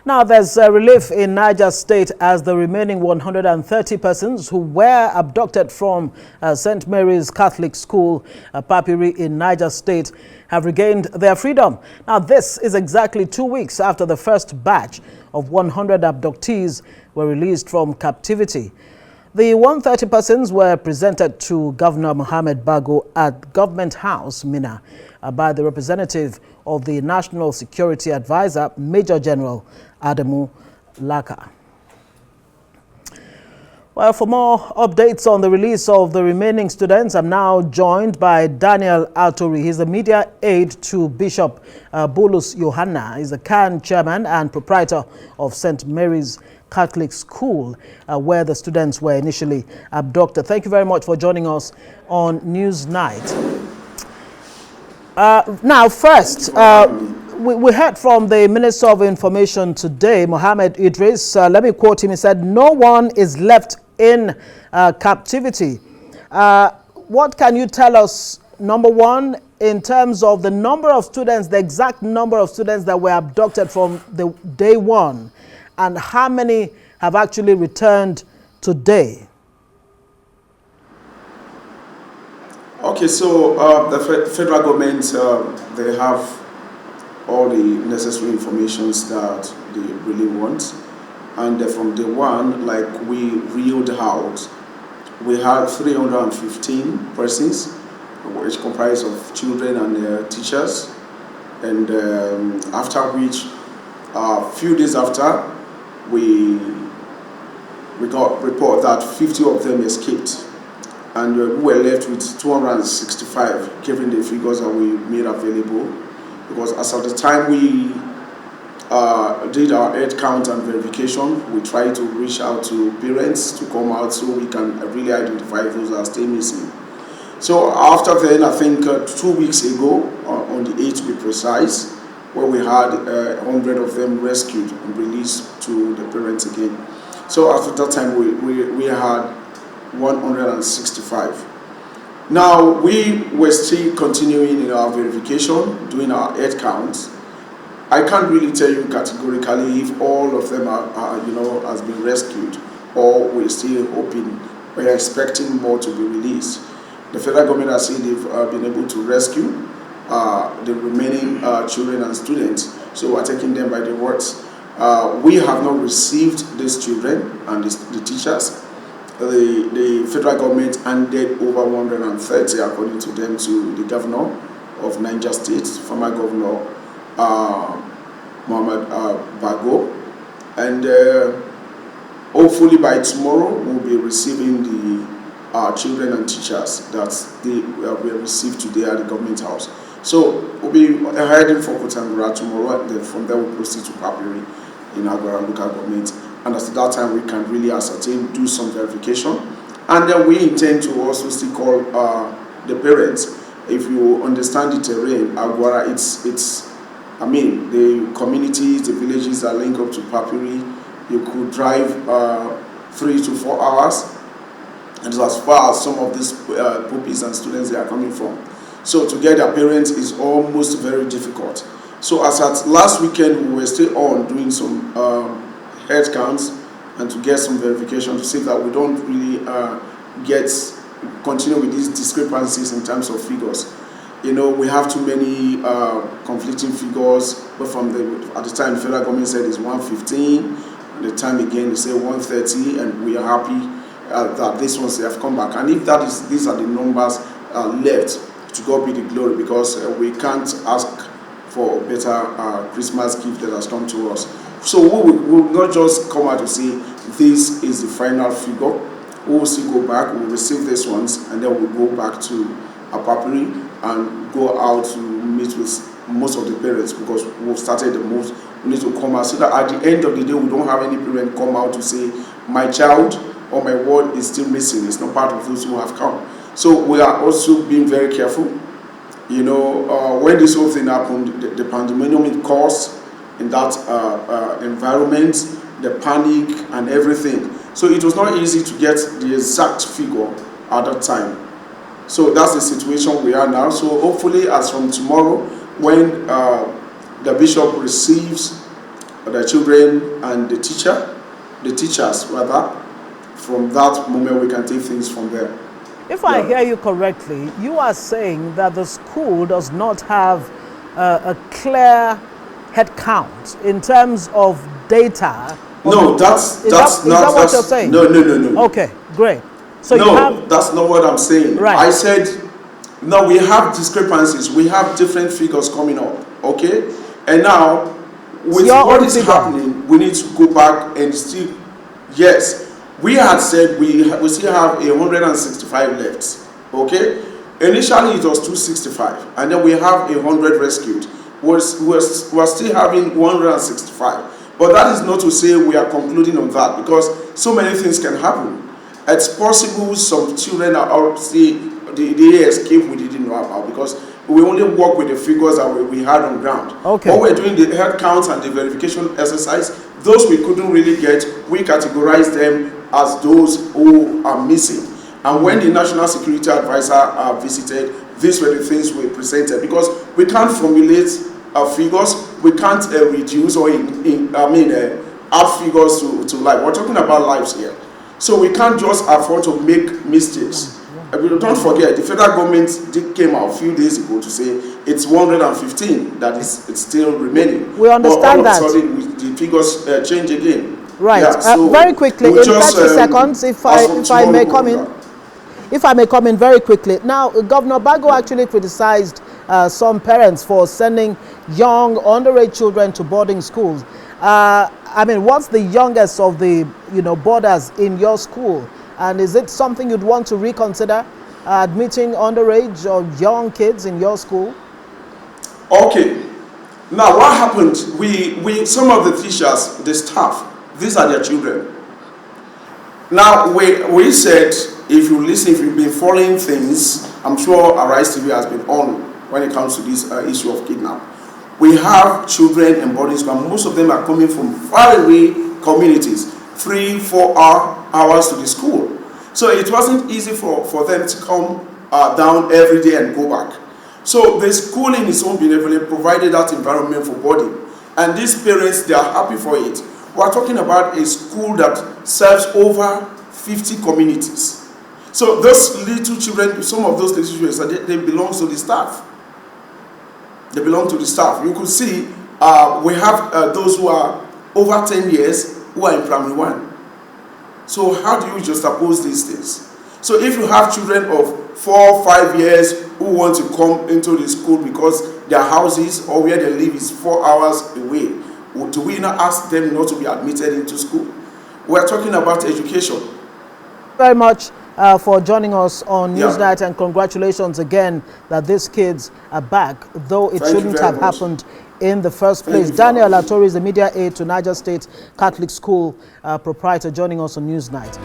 Now, there's relief in Niger State as the remaining 130 persons who were abducted from St. Mary's Catholic School, Papiri in Niger State, have regained their freedom. Now, this is exactly 2 weeks after the first batch of 100 abductees were released from captivity. The 130 persons were presented to Governor Mohammed Bago at Government House, Minna, by the representative of the National Security Advisor, Major General Adamu Laka. Well, for more updates on the release of the remaining students, I'm now joined by Daniel Atori. He's the media aide to Bishop Bulus Yohanna. He's the CAN chairman and proprietor of St. Mary's Catholic School, where the students were initially abducted. Thank you very much for joining us on News Night. Now, first, we heard from the Minister of Information today, Mohammed Idris. Let me quote him. He said, "No one is left in captivity." What can you tell us, number one, in terms of the number of students, the exact number of students that were abducted from the day one, and how many have actually returned today? Okay, so the federal government, they have all the necessary information that they really want. And from day one, like we reeled out, we had 315 persons, which comprise of children and teachers. And after which, a few days after, we got report that 50 of them escaped. And we were left with 265, given the figures that we made available. Because as of the time we did our head count and verification, we tried to reach out to parents to come out so we can really identify those that are still missing. So after then, I think 2 weeks ago, on the 8th to be precise, where we had 100 of them rescued and released to the parents again. So after that time, we had 165. Now, we were still continuing in our verification, doing our head counts. I can't really tell you categorically if all of them has been rescued, or we're still hoping, we're expecting more to be released. The federal government has said they've been able to rescue the remaining children and students, so we're taking them by the words. We have not received these children and the teachers. The federal government handed over 130, according to them, to the governor of Niger State, former governor Mohammed Bago. And hopefully by tomorrow, we'll be receiving the children and teachers that we received today at the government house. So we'll be heading for Kotangura tomorrow, and then from there we'll proceed to Papiri in Agwara local government. And at that time, we can really ascertain, do some verification. And then we intend to also still call the parents. If you understand the terrain, Agwara, the communities, the villages are linked up to Papiri. You could drive 3 to 4 hours. And as far as some of these pupils and students they are coming from. So to get their parents is almost very difficult. So as at last weekend, we were still on doing some head counts and to get some verification to see that we don't really continue with these discrepancies in terms of figures. You know, we have too many conflicting figures, but at the time the federal government said it's 115, at the time again they say 130, and we are happy that these ones they have come back. And if these are the numbers left, to God be the glory, because we can't ask for a better Christmas gift that has come to us. So we will not just come out to say this is the final figure. We will still go back, we will receive these ones, and then we'll go back to Papiri and go out to meet with most of the parents, because we've started the most. We need to come out so that at the end of the day, we don't have any parent come out to say, my child or my ward is still missing. It's not part of those who have come. So we are also being very careful. You know, when this whole thing happened, the pandemonium it caused in that environment, the panic and everything. So it was not easy to get the exact figure at that time. So that's the situation we are now. So hopefully as from tomorrow, when the bishop receives the children and the teachers rather. From that moment, we can take things from there. If I hear you correctly, you are saying that the school does not have a clear head count in terms of data. No, that's not what you're saying? No. Okay, great. So no, you have, that's not what I'm saying. Right. I said, no, we have discrepancies. We have different figures coming up, okay? And now, with what is happening, we need to go back and still, yes, we had said we still have 165 left, okay? Initially, it was 265, and then we have 100 rescued. We're still having 165. But that is not to say we are concluding on that, because so many things can happen. It's possible some children are obviously they escape we didn't know about, because we only work with the figures that we had on ground. Okay. When we're doing the head counts and the verification exercise, those we couldn't really get, we categorize them as those who are missing. And when the National Security Advisor visited, these were the things we presented, because we can't formulate figures, we can't reduce or add figures to life. We're talking about lives here. So we can't just afford to make mistakes. Don't forget, the federal government came out a few days ago to say it's 115 that it's still remaining. We understand but all that. Of a sudden, the figures change again. Right. Yeah, so very quickly, in 30 seconds, if I may come in. If I may come in very quickly. Now, Governor Bago actually criticized some parents for sending young, underage children to boarding schools. I mean, what's the youngest of the boarders in your school? And is it something you'd want to reconsider, admitting underage or young kids in your school? Okay. Now, what happened? Some of the teachers, the staff, these are their children. Now, we said, if you listen, if you've been following things, I'm sure Arise TV has been on when it comes to this issue of kidnap. We have children in boarding school, and most of them are coming from faraway communities, 3-4 hours to the school. So it wasn't easy for them to come down every day and go back. So the school in its own benevolence provided that environment for boarding. And these parents, they are happy for it. We're talking about a school that serves over 50 communities. So those little children, some of those little children, they belong to the staff. They belong to the staff. You could see we have those who are over 10 years who are in primary 1. So how do you just oppose these things? So if you have children of 4 or 5 years who want to come into the school because their houses or where they live is 4 hours away, do we not ask them not to be admitted into school? We're talking about education. Very much for joining us on Newsnight, and congratulations again that these kids are back, though it shouldn't have happened in the first place. Daniel Atori is the media aide to Niger State Catholic School proprietor, joining us on Newsnight.